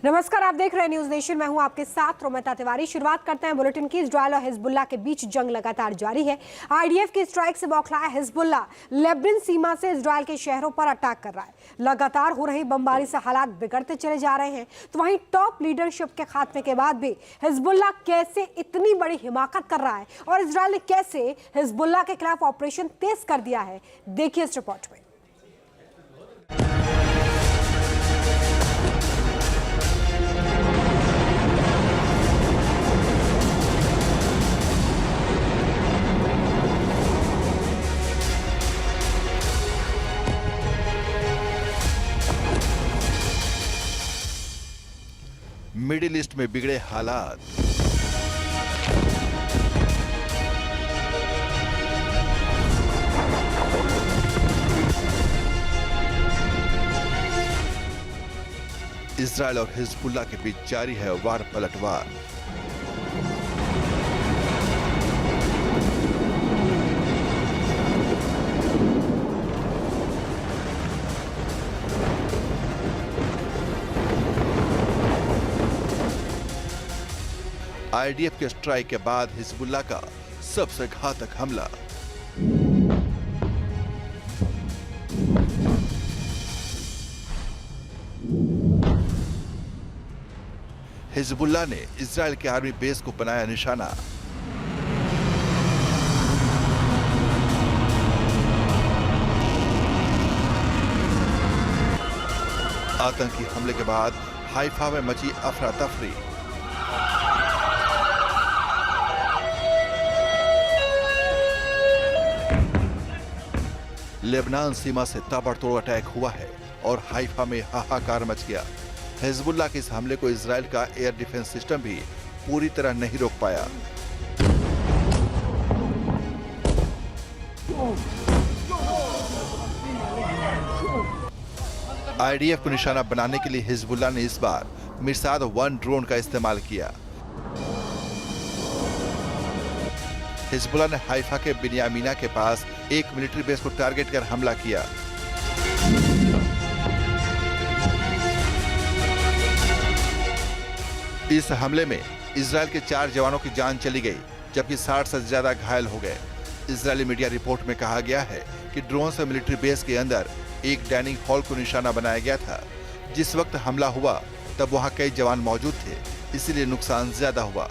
नमस्कार, आप देख रहे हैं न्यूज नेशन। मैं हूं आपके साथ रोमिता तिवारी। शुरुआत करते हैं बुलेटिन की। इजरायल और हिजबुल्लाह के बीच जंग लगातार जारी है। आईडीएफ की स्ट्राइक से बौखलाया हिजबुल्लाह लेबनान सीमा से इजरायल के शहरों पर अटैक कर रहा है। लगातार हो रही बमबारी से हालात बिगड़ते चले जा रहे हैं। तो वहीं टॉप लीडरशिप के खात्मे के बाद भी हिजबुल्लाह कैसे इतनी बड़ी हिमाकत कर रहा है और इजरायल ने कैसे हिजबुल्लाह के खिलाफ ऑपरेशन तेज कर दिया है, देखिए इस रिपोर्ट में। मिडिल ईस्ट में बिगड़े हालात। इजरायल और हिजबुल्लाह के बीच जारी है वार पलटवार। आईडीएफ के स्ट्राइक के बाद हिजबुल्लाह का सबसे घातक हमला। हिजबुल्लाह ने इजरायल के आर्मी बेस को बनाया निशाना। आतंकी हमले के बाद हाइफा में मची अफरा तफरी। लेबनान सीमा से ताबड़तोड़ अटैक हुआ है और हाइफा में हाहाकार मच गया। हिजबुल्लाह के इस हमले को इजरायल का एयर डिफेंस सिस्टम भी पूरी तरह नहीं रोक पाया। आईडीएफ को निशाना बनाने के लिए हिजबुल्लाह ने इस बार मिरसाद 1 ड्रोन का इस्तेमाल किया। हिजबुल्लाह ने हाइफा के बिन्यामीना के पास एक मिलिट्री बेस को टारगेट कर हमला किया। इस हमले में इजरायल के 4 जवानों की जान चली गई, जबकि 60 से ज्यादा घायल हो गए। इजरायली मीडिया रिपोर्ट में कहा गया है कि ड्रोन से मिलिट्री बेस के अंदर एक डाइनिंग हॉल को निशाना बनाया गया था। जिस वक्त हमला हुआ तब वहां कई जवान मौजूद थे, इसीलिए नुकसान ज्यादा हुआ।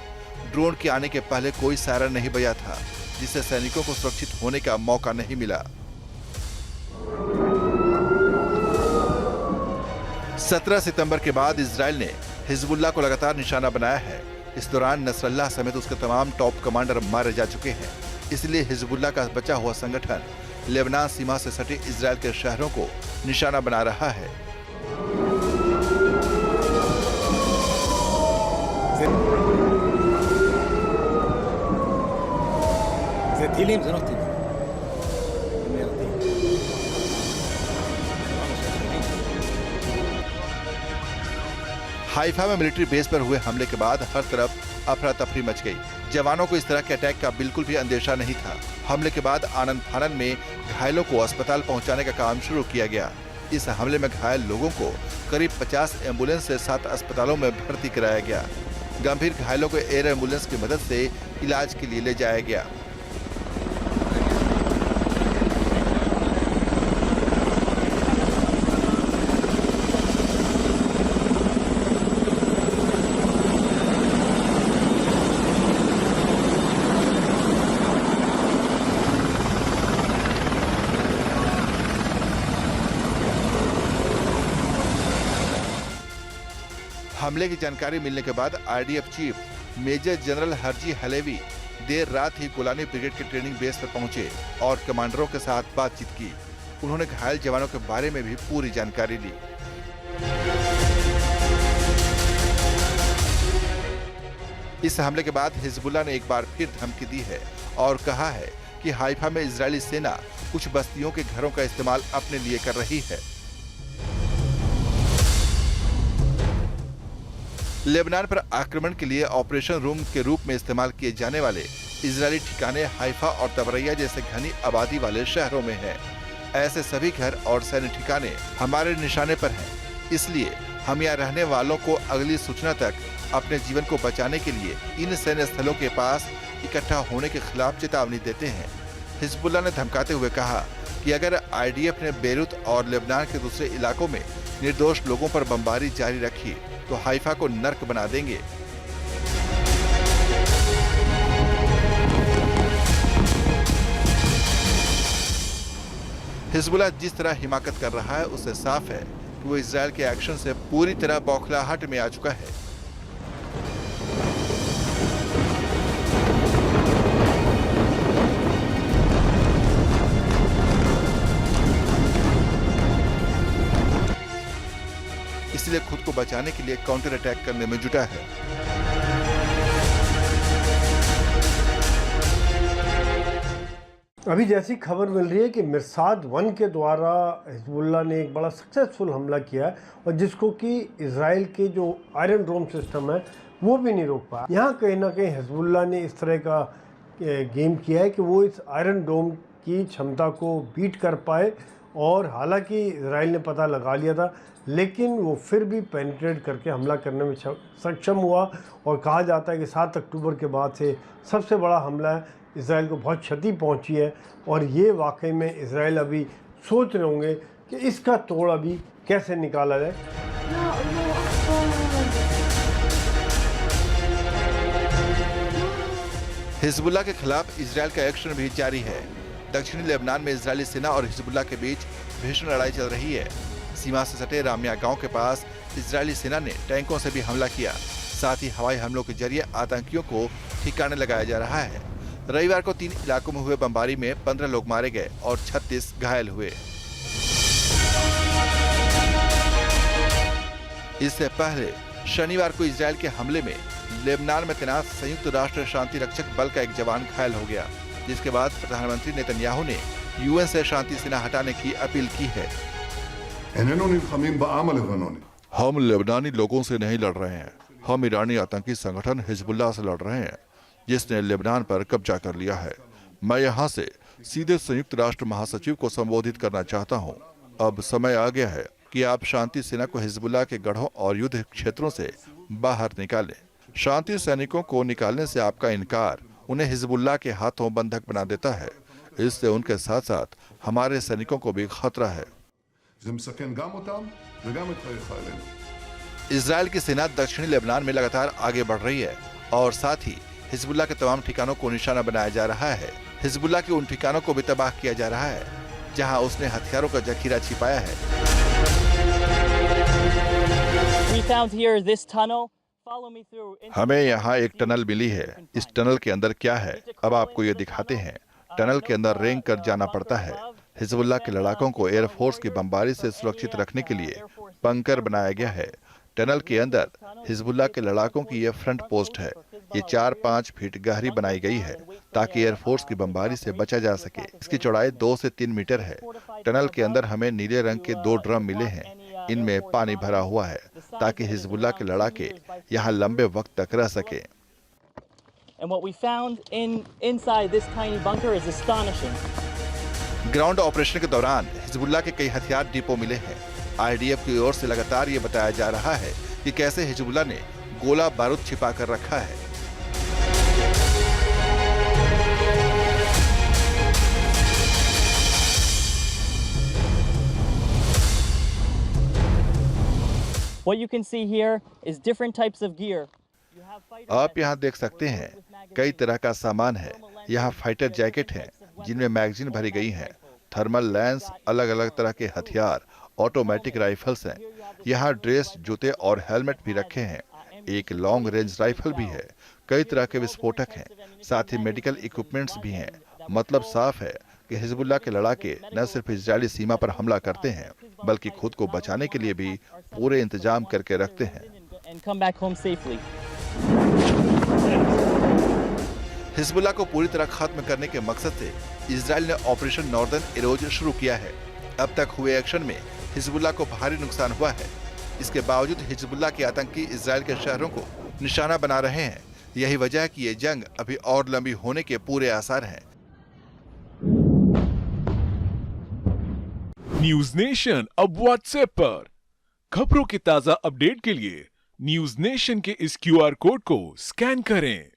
ड्रोन के आने के पहले कोई सायरन नहीं बजा था, जिससे सैनिकों को सुरक्षित होने का मौका नहीं मिला। 17 सितंबर के बाद इजरायल ने हिजबुल्लाह को लगातार निशाना बनाया है। इस दौरान नसरल्लाह समेत उसके तमाम टॉप कमांडर मारे जा चुके हैं। इसलिए हिजबुल्लाह का बचा हुआ संगठन लेबनान सीमा से सटे इजरायल के शहरों को निशाना बना रहा है। हाइफा में मिलिट्री बेस पर हुए हमले के बाद हर तरफ अफरा तफरी मच गई। जवानों को इस तरह के अटैक का बिल्कुल भी अंदेशा नहीं था। हमले के बाद आनन फानन में घायलों को अस्पताल पहुंचाने का काम शुरू किया गया। इस हमले में घायल लोगों को करीब 50 एम्बुलेंस से 7 अस्पतालों में भर्ती कराया गया। गंभीर घायलों को एयर एम्बुलेंस की मदद से इलाज के लिए ले जाया गया। हमले की जानकारी मिलने के बाद IDF chief major general Herzi Halevi देर रात ही गोलानी ब्रिगेड के ट्रेनिंग बेस पर पहुंचे और कमांडरों के साथ बातचीत की। उन्होंने घायल जवानों के बारे में भी पूरी जानकारी ली। इस हमले के बाद हिजबुल्लाह ने एक बार फिर धमकी दी है और कहा है कि हाइफा में इजरायली सेना कुछ बस्तियों के घरों का इस्तेमाल अपने लिए कर रही है। लेबनान पर आक्रमण के लिए ऑपरेशन रूम के रूप में इस्तेमाल किए जाने वाले इजरायली ठिकाने हाइफा और तबरैया जैसे घनी आबादी वाले शहरों में हैं। ऐसे सभी घर और सैन्य ठिकाने हमारे निशाने पर हैं, इसलिए हम यहाँ रहने वालों को अगली सूचना तक अपने जीवन को बचाने के लिए इन सैन्य स्थलों के पास इकट्ठा होने के खिलाफ चेतावनी देते हैं। हिजबुल्लाह ने धमकाते हुए कहा कि अगर आईडीएफ ने बेरूत और लेबनान के दूसरे इलाकों में निर्दोष लोगों पर बमबारी जारी रखी तो हाइफा को नर्क बना देंगे। हिजबुल्लाह जिस तरह हिमाकत कर रहा है उससे साफ है कि वो इजराइल के एक्शन से पूरी तरह बौखलाहट में आ चुका है। इसलिए खुद को बचाने के लिए काउंटर अटैक करने में जुटा है। अभी जैसी खबर मिल रही है कि मिरसाद 1 के द्वारा हिजबुल्लाह ने एक बड़ा सक्सेसफुल हमला किया है और जिसको कि इजराइल के जो आयरन डोम सिस्टम है वो भी नहीं रोक पाया। यहाँ कहीं ना कहीं हिजबुल्लाह ने इस तरह का गेम किया है कि वो इस आयरन डोम की क्षमता को बीट कर पाए और हालांकि इजराइल ने पता लगा लिया था लेकिन वो फिर भी पेनिट्रेट करके हमला करने में सक्षम हुआ और कहा जाता है कि 7 अक्टूबर के बाद से सबसे बड़ा हमला है। इजराइल को बहुत क्षति पहुंची है और ये वाकई में इजराइल अभी सोच रहे होंगे कि इसका तोड़ अभी कैसे निकाला जाए। हिजबुल्लाह के खिलाफ इजराइल का एक्शन भी जारी है। दक्षिणी लेबनान में इजरायली सेना और हिजबुल्लाह के बीच भीषण लड़ाई चल रही है। सीमा से सटे रामिया गांव के पास इजरायली सेना ने टैंकों से भी हमला किया। साथ ही हवाई हमलों के जरिए आतंकियों को ठिकाने लगाया जा रहा है। रविवार को 3 इलाकों में हुए बमबारी में 15 लोग मारे गए और 36 घायल हुए। इससे पहले शनिवार को इजरायल के हमले में लेबनान में तैनात संयुक्त राष्ट्र शांति रक्षक बल का एक जवान घायल हो गया, जिसके बाद प्रधानमंत्री नेतन्याहू ने यूएन से शांति सेना हटाने की अपील की है। हम लेबनानी लोगों से नहीं लड़ रहे हैं, हम ईरानी आतंकी संगठन हिजबुल्लाह से लड़ रहे हैं जिसने लेबनान पर कब्जा कर लिया है। मैं यहाँ से सीधे संयुक्त राष्ट्र महासचिव को संबोधित करना चाहता हूँ। अब समय आ गया है कि आप शांति सेना को हिजबुल्लाह के गढ़ों और युद्ध क्षेत्रों से बाहर निकालें। शांति सैनिकों को निकालने से आपका इनकार उन्हें हिजबुल्लाह के हाथों बंधक बना देता है। इससे उनके साथ साथ हमारे सैनिकों को भी खतरा है। इजरायल की सेना दक्षिणी लेबनान में लगातार आगे बढ़ रही है और साथ ही हिजबुल्लाह के तमाम ठिकानों को निशाना बनाया जा रहा है। हिजबुल्लाह के उन ठिकानों को भी तबाह किया जा रहा है जहां उसने हथियारों का जखीरा छिपाया है। हमें यहाँ एक टनल मिली है। इस टनल के अंदर क्या है अब आपको ये दिखाते हैं। टनल के अंदर रेंग कर जाना पड़ता है। हिजबुल्लाह के लड़ाकों को एयरफोर्स की बमबारी से सुरक्षित रखने के लिए बंकर बनाया गया है। टनल के अंदर हिजबुल्लाह के लड़ाकों की यह फ्रंट पोस्ट है। ये 4-5 फीट गहरी बनाई गई है ताकि एयरफोर्स की बमबारी से बचा जा सके। इसकी चौड़ाई 2 से 3 मीटर है। टनल के अंदर हमें नीले रंग के 2 ड्रम मिले हैं। इनमें पानी भरा हुआ है ताकि हिजबुल्लाह के लड़ाके यहाँ लंबे वक्त तक रह सके। ग्राउंड ऑपरेशन के दौरान हिजबुल्लाह के कई हथियार डिपो मिले हैं। आईडीएफ की ओर से लगातार ये बताया जा रहा है कि कैसे हिजबुल्लाह ने गोला बारूद छिपा कर रखा है। What you can see here is different types of gear. आप यहाँ देख सकते हैं कई तरह का सामान है। यहाँ फाइटर जैकेट हैं जिनमें मैगजीन भरी गई हैं, थर्मल लेंस, अलग अलग तरह के हथियार, ऑटोमेटिक राइफल्स हैं। यहाँ ड्रेस, जूते और हेलमेट भी रखे हैं। एक लॉन्ग रेंज राइफल भी है। कई तरह के विस्फोटक हैं, साथ ही मेडिकल इक्विपमेंट्स भी हैं। मतलब साफ है कि हिजबुल्लाह के लड़ाके न सिर्फ इजरायली सीमा पर हमला करते हैं बल्कि खुद को बचाने के लिए भी पूरे इंतजाम करके रखते हैं। हिजबुल्लाह को पूरी तरह खत्म करने के मकसद से इजरायल ने ऑपरेशन नॉर्दर्न इरोज शुरू किया है। अब तक हुए एक्शन में हिजबुल्लाह को भारी नुकसान हुआ है। इसके बावजूद हिजबुल्लाह के आतंकी इजरायल के शहरों को निशाना बना रहे हैं। यही वजह है कि ये जंग अभी और लंबी होने के पूरे आसार हैं। न्यूज नेशन अब व्हाट्सएप पर। खबरों के ताजा अपडेट के लिए न्यूज नेशन के इस QR कोड को स्कैन करें।